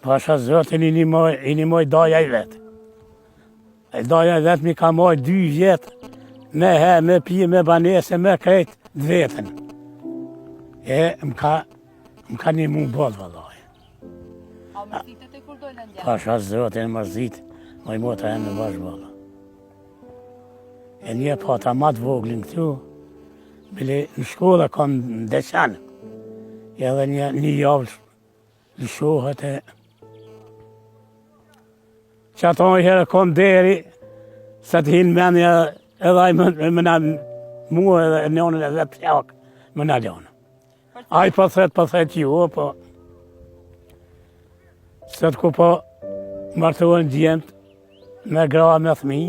Pasha zotin i nimoj daja i vetë. E daja i vetë mi ka moj 2 vjetë, me he, me pi, me banese, me krejt vetën. E më ka një mu bodë, vëllaj. A mërzitët e kur dojnë ndjerë? Pasha zotin mërzit, moj motra e me bashkë bëllë. E një pata matë voglin këtu, bile në shkolla kam në deqanë. Edhe një javë lëshohet e... Që ato një herë kom deri, se të hinë menja edhe aj më na mua edhe njënën edhe plak më na ljonë. Aj po thet ju, po... Se të ku po martohen djemët, me gra me thmi,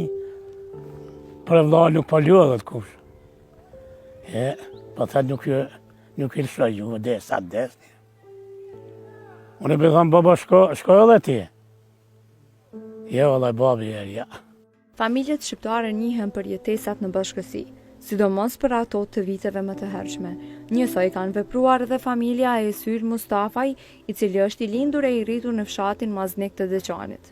për vla nuk po ljodhet kush. E, po thet nuk i lëshoj ju, sa desni. Unë e për thëmë, baba shko edhe ti. Jo, dhe babi e ja. Familjet shqiptare njihen për jetesat në bashkësi, sidomos për ato të viteve më të hershme. Njësoj kanë vepruar edhe familja e Syr Mustafaj, i cili është i lindur e i rritur në fshatin Maznik të Deçanit.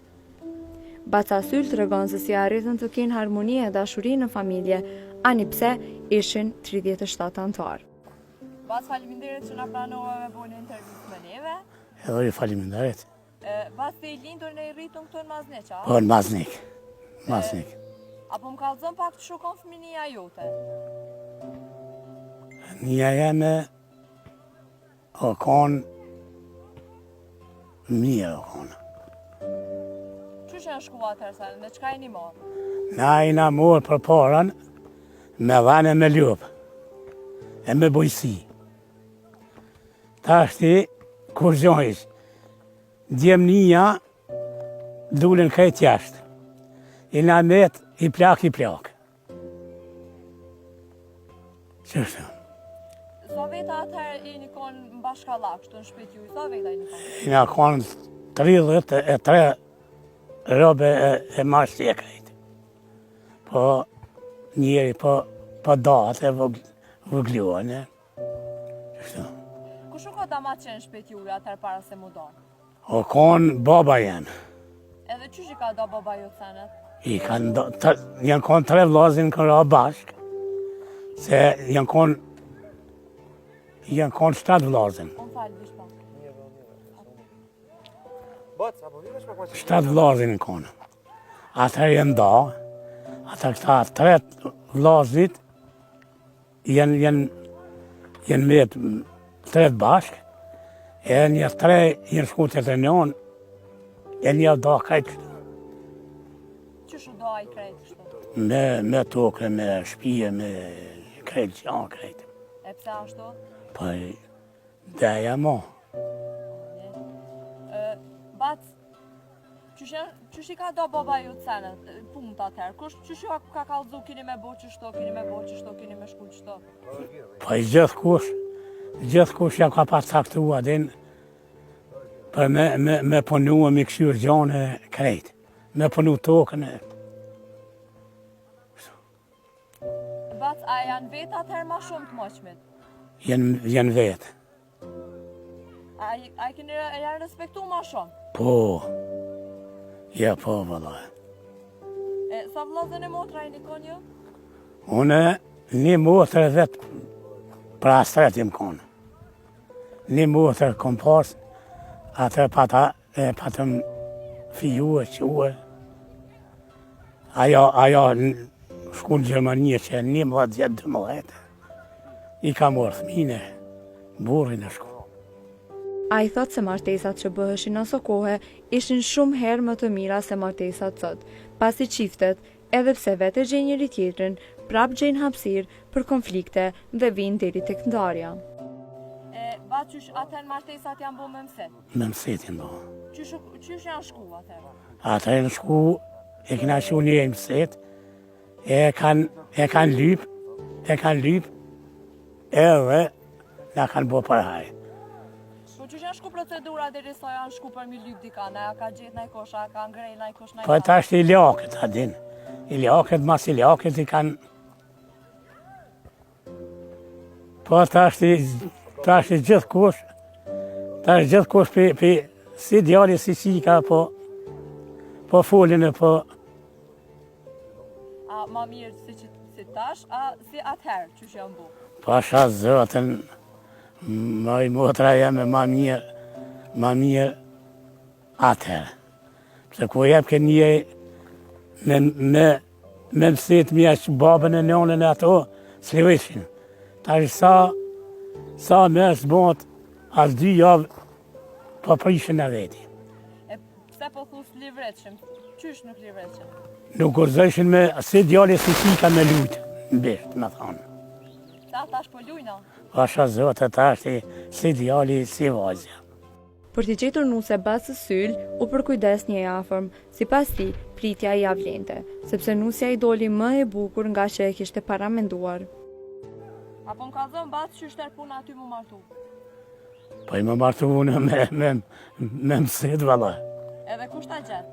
Baca Syl tregon se si arritën të kenë harmoni e dashuri në familje, ani pse ishin 37 antar. Bas faleminderit që na pranove me bëni intervistë me neve. Edhe ju faleminderit. Bas të i lindur në i rritun këtu në Maznik, a? Po, në Maznik. Apo më kallëzon pak të shukon fëminia jote? Nja jeme o konë mirë o konë. Qysh janë shku atërë, me qka e një morë? Na i na morë për parën me dhane me ljupë e me bujësi. Ta shti kur zhojsh, djemnia dulin krejt jashtë. I na met i plak. Qështë? Sa veta atëherë i një konë në bashkallak, shtu në shpet ju, sa veta i një konë? I na konë 33 robe e mashtë e krejt. Po njeri po datë e vëgluan. Qështë? Kushu ka dama qenë shpet ju atëherë para se mu donë? O konë baba jenë. Edhe qysh i ka do baba ju të senet? Janë konë 3 vllazin kanë ra bashkë, se janë konë 7 vllazin. Unë falë, vish pak. 7 vllazin në konë. Atëherë janë da, ata këta 3 vllazit janë me 3 bashkë, e një 3 janë shku të të njën, e një da kajtë kështu. Qysh u do a i krejtë kështu? Me tokë, me shpije, me krejtë qanë krejtë. E pse ashtu? Po, deja mo. Bac, qysh i ka do baba ju të senet, punë të atëherë? Qysh ju ka kallëzu, kini me bo qështo, kini me shku qështo? Po i gjithë kush ja ka pas caktua din për me punu e me këshyrë gjone krejt, me punu tokën e. Bac, a janë vetë atëherë ma shumë të moqmit? Janë vetë. A i keni janë respektu ma shumë? Po, ja po, vëllaj. Sa vllazën e motra i një konë ju? Une një motër vetë pra astret jem konë. Një motër kom pas, atër patëm fiju e quë. Ajo shku në Gjermanie që 11-12. I ka morë thmine, burin e shku. A i thot se martesat që bëheshin aso kohë ishin shumë herë më të mira se martesat sot, pasi qiftet, edhe pse vete gjenjë njëri tjetrin, prap gjenjë hapësirë për konflikte dhe vinë deri tek ndarja. Ba qysh atën martesat janë bo me mëset? Me mëset janë bo. Qysh janë shku atëherë? Atër janë shku, e kina shu një mëset, e kanë lyp, edhe na kanë bo për hajë. Po qysh janë shku procedura deri sa janë shku për mi lyp dika, na ka gjetë naj kosha, ka ngrej naj kosh naj... Po ta është i lakët, a din. I lakët, mas i lakët i kanë... Po ta është i gjithë kush, për si djali, si qika, po folin e po, A ma mirë si tash, a si atëherë që janë bu? pasha zotën, i motra jeme ma mirë atëherë. Pse ku jep ke një me mësit mja që babën e njonën e ato, s'levishin. Tash sa mes bot, as 2 javë, po prishin e veti. E pse po thus livreqim? Qysh nuk livreqim? Nuk urzëshin me, si djali si qika me lujtë, në bishtë, me thonë. Sa tash po lujna? Pasha zotë tash si djali, si vajzja. Për t'i gjetur nuse basë syl, u përkujdes një afërm, si pas ti, pritja i avlente, sepse nusja i doli më e bukur nga që e kishte paramenduar. Apo më ka dhënë basë që shter puna aty mu martu? Po i më martu unë me mësit, valla. Edhe kusht ta gjetë?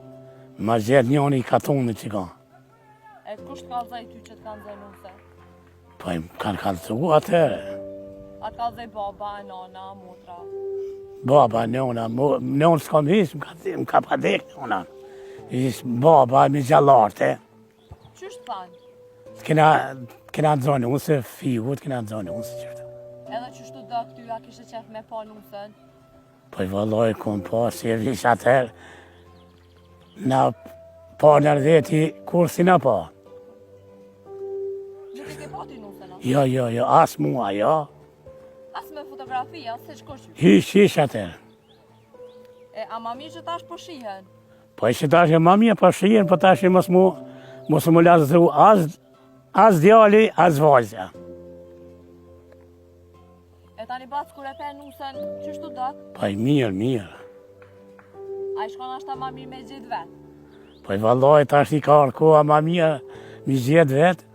Ma gjetë njëni i katonit që ka. E kusht kallzoj ty që t'kanë dhënë nuse? Po i kanë kalëtu atëre. A t'kallzoj baba, nana, motra? Baba, njëna s'kam hisë, më ka pa dek njëna. Ishë baba, me gjallarte. Qysh t'thanë? Kena zonë unë, fiut, kena zonë unë, qërtë. Edhe qysh t'u do këty, a kishe qef me pa nusën? Po i vëlloj, kom pa, si e vish atëherë. Na pa nërveti, kur si na pa. Nuk i ke pati nusën, a? Jo, as mua, jo. As me fotografia, se qko qysh? Hish atëherë. E a ma mirë që tash po shihen? Po i që tash e ma mje pa shien, po tash e mos mu lasëzu as djali, as vajzja. E tani bac kur e pe nusën, qysh t'u do? Po i mirë. A i shkon ashta ma mirë me gjithë vetë? Po i valloj tash i ka arkoa ma mirë mi gjithë vetë,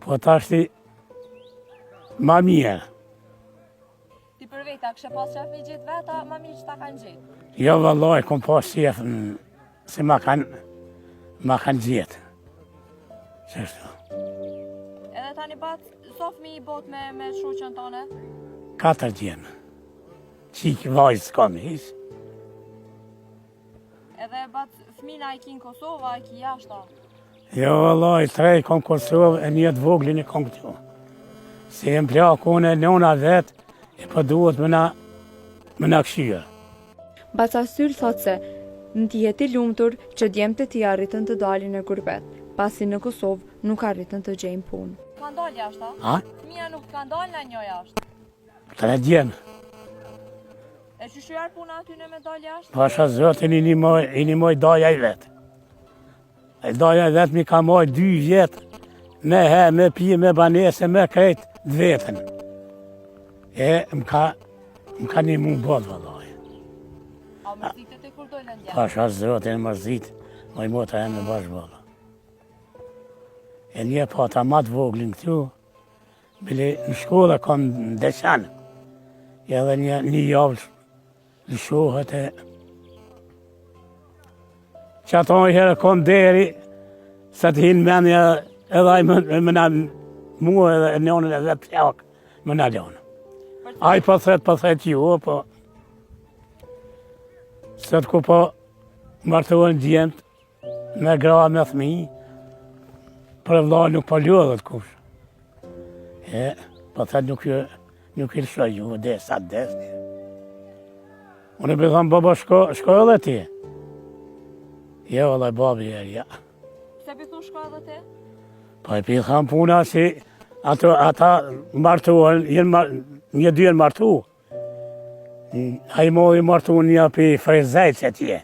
po tash i ma mirë. Ti për vetë, a kështë pas qef me gjithë vetë, a ma mirë që ta kanë gjithë? Jo valloj, kom pas qef se ma kanë gjithë. Qështu. Edhe tani bac, so fmi i bot me shoqën tone? 4 djemë. Qikë vajzë s'kam hisë. Edhe bac, fmina i ki në Kosovë, a i ki jashta? Jo valloj, 3 kom Kosovë e 1 voglin e kom këtu. Se e më plakone njona vetë, e po duhet më na këshirë. Baca syl thot se, në ti jeti lumtur që djemtë ti arritën të dalin e gurbet, pasi në Kosovë nuk arritën të gjejnë punë. Kanë dalë jashta? A? Fmija nuk kanë dalë në një jashtë. 3 djemë. E që shujar puna aty në me dalë jashtë? Pasha zotin i një moj daja i vetë. E daja i vetë mi ka moj 2 vjetë, me he, me pi, me banese, me krejtë vetën. E më ka një mund botë, vallaj. A mërzitët e kur dojnë në djemë? Pasha zotin mërzit, moj mota e me bashkë bolla. E një pata matë voglin këtu, bile në shkolla kom në deqanë. Edhe një javë lëshohet e... Që ato një herë kom deri, sa të hinë menja edhe aj më na mua edhe njënën edhe plak, më na ljonë. Aj po thet jo, po... Sot ku po martohen djemët, me gra me thmi, për vlla nuk po ljodhet kush. E, po thet nuk i lëshoj ju, sa desni. Unë i bëtham, baba, shko edhe ti. Jo, vallaj, babi e ja. Se pithu shko edhe ti? Po i bëtham puna si ata martohen, një dy janë martu. A i mori martu një për frezajt që tje.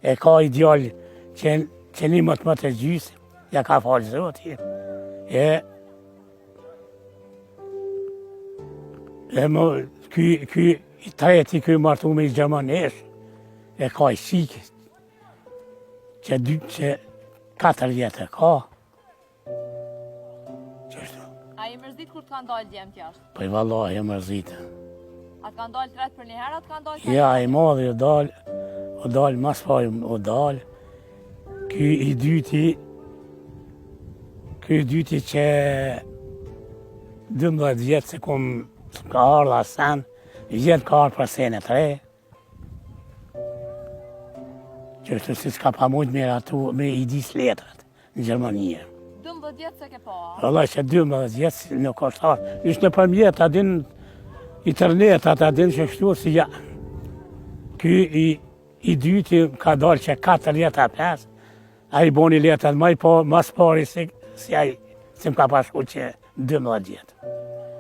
E ka i djallë që një më të gjysë, ja ka falë zoti. Ky i treti ky martu me i Gjermanesh, e ka i shikë, që 4 vjetë e ka. Qështu? A i mërzit kur t'kanë dalë djemë t'jashtë? Po i vallaj, e mërzitë. A t'kanë dalë 3 për një herë, a t'kanë dalë 4? Ja, i madhi o dalë, mas pari o dalë. Ky i dyti që 12 vjetë se ka ardha sen, vjetë ka ardhë për sene 3. Që është si s'ka pa mujt me i dis letrat në Gjermanie. 12 vjetë se ke pa? Allah që 12 vjetë nuk është arë. Ishtë në përmjet, a din internetat, a din që kështu si ja. Ky i dyti ka dalë që 4 letra 5, a i boni letrat mas pari si më ka pashku që 12 vjetë.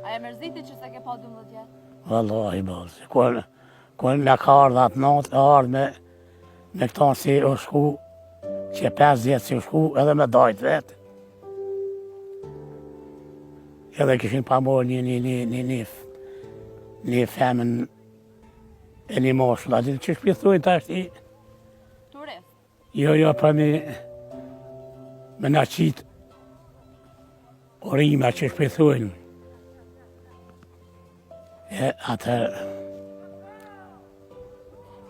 A e mërziti që se ke pa 12 vjetë? Wallahi bazë. Kur në ka ardhë atë natë, ardhë me këta si u shku, që 5 vjetë si u shku, edhe me dajtë vetë. Edhe kishin pa morë një femën e një moshë, atë që shpithujnë të ashtë i. Turist? Jo, për me në qitë orima që shpithujnë. Atër...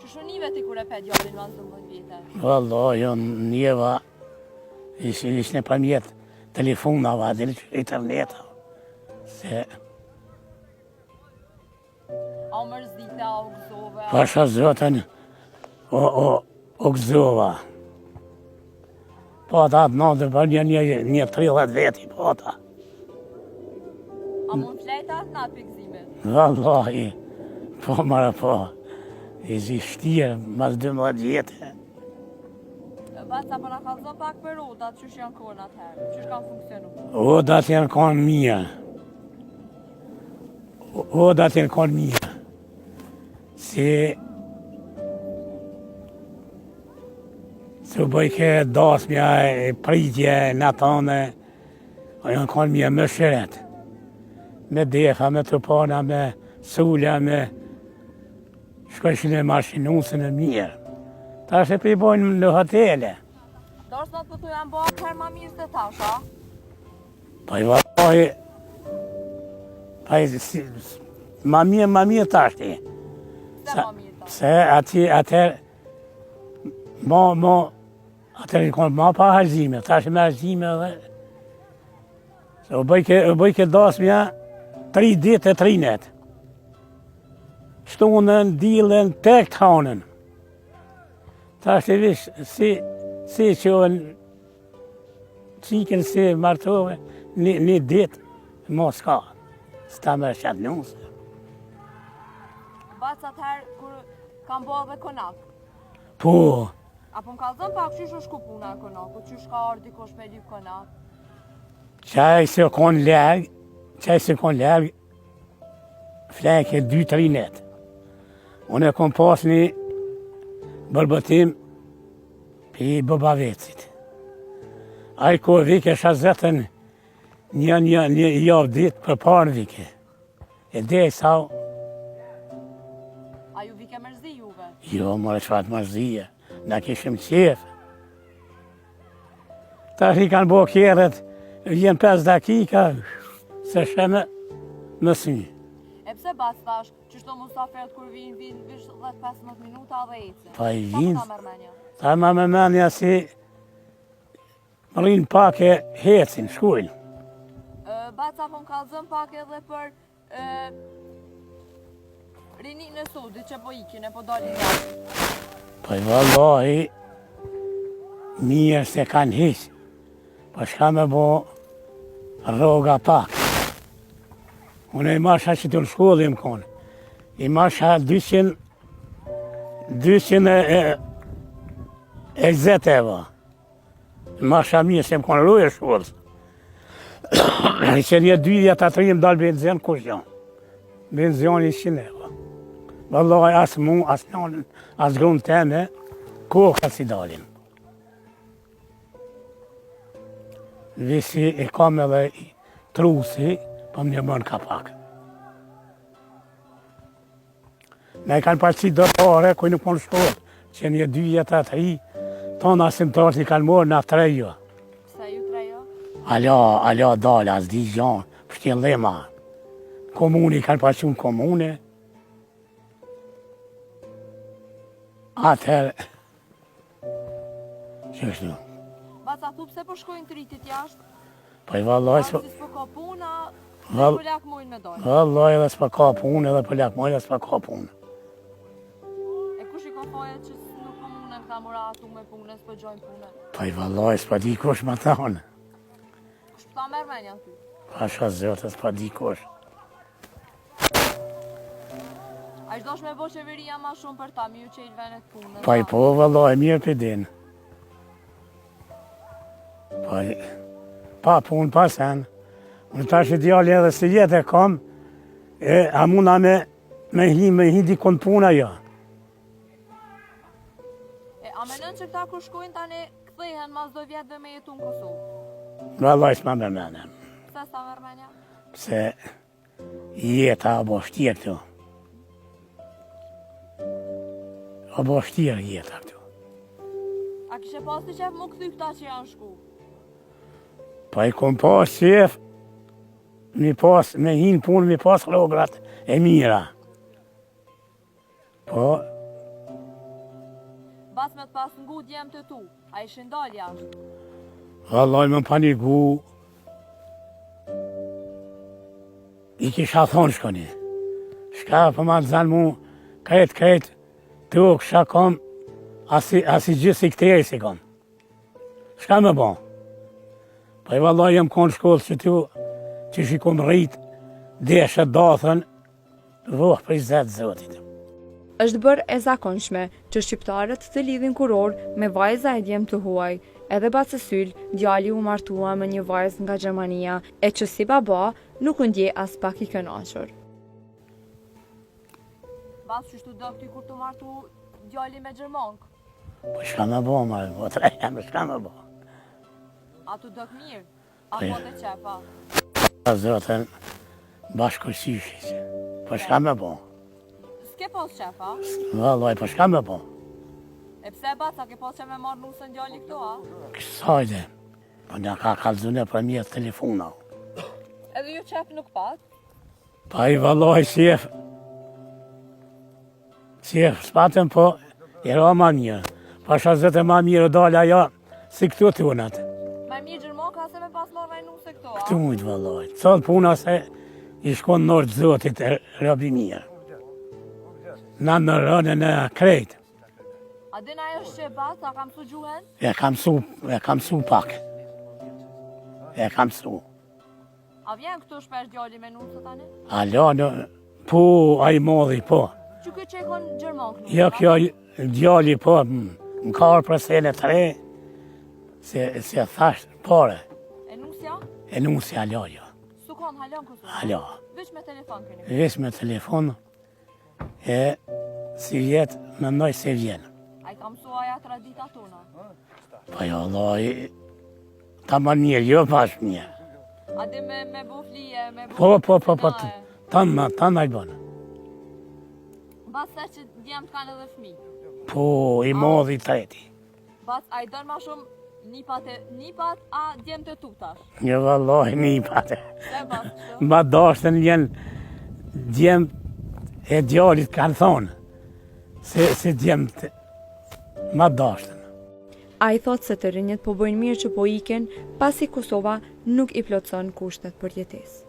Që shënive ti kur e pe djallin mas 12 vjetë? Wallah, jo njeva, ishë në përmjet telefonava, dhe në interneta. Se... A u mërzite, a u gëzove? Pasha zotën, o gëzova. Po ata atë nëndë për një 30 veti, po ata. A mund flejta atë natë për gëzimit? Wallahi, po mara po. I zi shtirë, mas 12 vjetë. Baca, po në kalzon pak për odat, qysh janë kohën atëherë? Qysh kanë funksionu? Odat janë kanë mija. Odat janë kanë mija. Se u bëjke dasmja, pritje, natane, janë kanë mija më shëret. Me defa, me tupana, me sulja, me shkojshin e mashinusën e mirë. Ta është e pribojnë në hotele. Dorës në të pëtu janë bëha kërë ma mirë se tasha? Pa i vallahi, ma mirë tashti. Se ma mirë tasha? Se atër, atër i konë ma pa hajzime, tash me hajzime dhe... Se u bëjke dasmja 3 ditë e 3 net. Shtunën, dilën, tek të hanën. Ta është e vishë, si që qikën si martove, një ditë, mos ka. S'ta me qatë njësë. Baca atëherë, kur kam bëha dhe konak? Po, Apo më kalzon pak qysh është ku puna e konaku? Qysh ka arë dikosh me lyp konak? qaj se konë lërgë, fleke 2-3 net. Unë e kom pas një bërbëtim për i bëbavecit. A i ko vike shazetën një javë ditë për parë vike. E dhe i sa... A ju vike mërzi juve? Jo, mërë qëfatë mërzije, na kishim qefë. Ta shi kanë bo kjerët, vjen 5 dakika, se shemë më sy. E pse bac tash, qështo musafirët kur vinë vish 10-15 minuta dhe ecën? Pa i Sa vinë. më ta mërmenja? Ta ma me menja si më rinë pak e hecin, shkujnë. Baca po më kalzon pak edhe për rini në sudi që po ikin e po dalin jashtë. Po i vallahi, mirë se kanë hiqë. Po shka me bo rroga pak. Unë i masha që të në shkolli më konë. I masha 220 eva. I masha mirë se më konë rruje shkollës. I që një 2 vjetë atëri më dalë benzion kush janë. Benzion i 100 eva. Vallahi asë mu, asë nonën, asë grunë teme, koka si dalin. Visi e kam edhe trusi, po më një mënë ka pak. Ne kanë parësi dërpare, kuj nuk më në shkollë, që një 2 vjetë atëri, tonë asimtarët i kanë morë në 3 jo. Pse ju 3 jo? Ala dalë, as di gjanë, pështjen lema. Komuni kanë parësi në komune. Atëherë, që është në? Baca thu pse po shkojnë të rritit jashtë? Po i vallaj, Si s'po ka puna, dhe Val- pëllak mujnë me dojnë. vallaj edhe s'pa ka punë, edhe pëllak mojë edhe s'pa ka punë. E kush i ka thoje që nuk po mune këta femura atu me punën, s'po gjojnë punën. Pa i vallaj, s'pa di kush ma thonë. Kush ta merr menja ty? Pasha zote, s'pa di kush. A dosh me bo qeveria ma shumë për ta, mi ju qejt venet punën. Pa i po vallaj, mirë për din. Pa punë, pa sen. Unë tash i djali edhe si jetë e kam, a muna me hi dikon puna jo. A menën që këta kur shkojnë tani kthehen mas do vjetëve me jetu në Kosovë? Vallaj, s'ma me menem. Pse s'ta merr menja? Se jeta abo shtirë këtu. Abo shtirë jeta këtu. A kishe pas të qef më kthy këta që janë shku? Pa i kom pas qef, me hinë punë, mi pas rograt e mira. Po, Bas me të pas ngu djem të tu, a ishin dal jashtë? vallaj më paniku. I kisha thonë shkoni. Shka për ma të zanë mu, krejt, tu kësha kom, asi gjithë si këtej si kom. Shka me bon? Pa i vallaj jem konë shkollë që tu, që shikom rrit, deshe dathën, voh për i zetë zotit. Është bërë e zakonshme që shqiptarët të lidhin kuror me vajza e djem të huaj. Edhe Bacesyl, djali u martua me një vajzë nga Gjermania, e që si baba nuk u ndje as pak i kënaqur. Bas që shtu do këty kur të martu djali me Gjermank? Po shka me bo, ma, po të rejem, shka me bo. A tu do mirë? A po të qefa? A zotën, bashkësishit, po shka me bo. S'ke pas qefa? Vallaj, po shka me bo. E pse baca ke pas që me marrë nusën djali këto, a? Kësajde, po nga ka kalzune për mjetë telefona. Edhe ju qef nuk pat? Pa i vallaj qef, s'patën po, i ra ma mirë. Pasha zëtë ma mirë dalë ajo, si këtu të unat. Me mirë Gjermanka se me pas marrë nusë këto, a? Këtu mujtë vallaj. Cëllë puna se i shkon nërë të zotit e rabi mirë. Na në rënën e krejtë. A din ajo që baca, kam su gjuhen? E kam su pak. E kam su. A vjen këtu shpesh djali me nusë tani? Alo, po, a i modhi, po. Që këtë që e konë Gjermank nusë? Jo, kjo djali, po, më karë për sene të re, se thasht pare. E nusja? E nusja, alo, jo. Su konë halon këtu? Alo. Veç me telefon keni? Ves me telefon, e si vjetë, më ndoj se vjenë. A i kam su aja tradita tona? Pa jo, Allah, ta më njërë, jo pash njërë. A di me bu flije, me bu... Po, finae? tanë a i bënë. Bas se që djemë të kanë edhe fmi. Po, i modhi treti. Bas a i dënë ma shumë nipat a djemë të tutash. Një vallaj, një pate. Se bas që? Ma dashtën vjen djemë e djallit kanë thonë, se djemë të ma dashtën. A i thot se të rinjët po bëjnë mirë që po iken, pasi Kosova nuk i plotson kushtet për jetesë.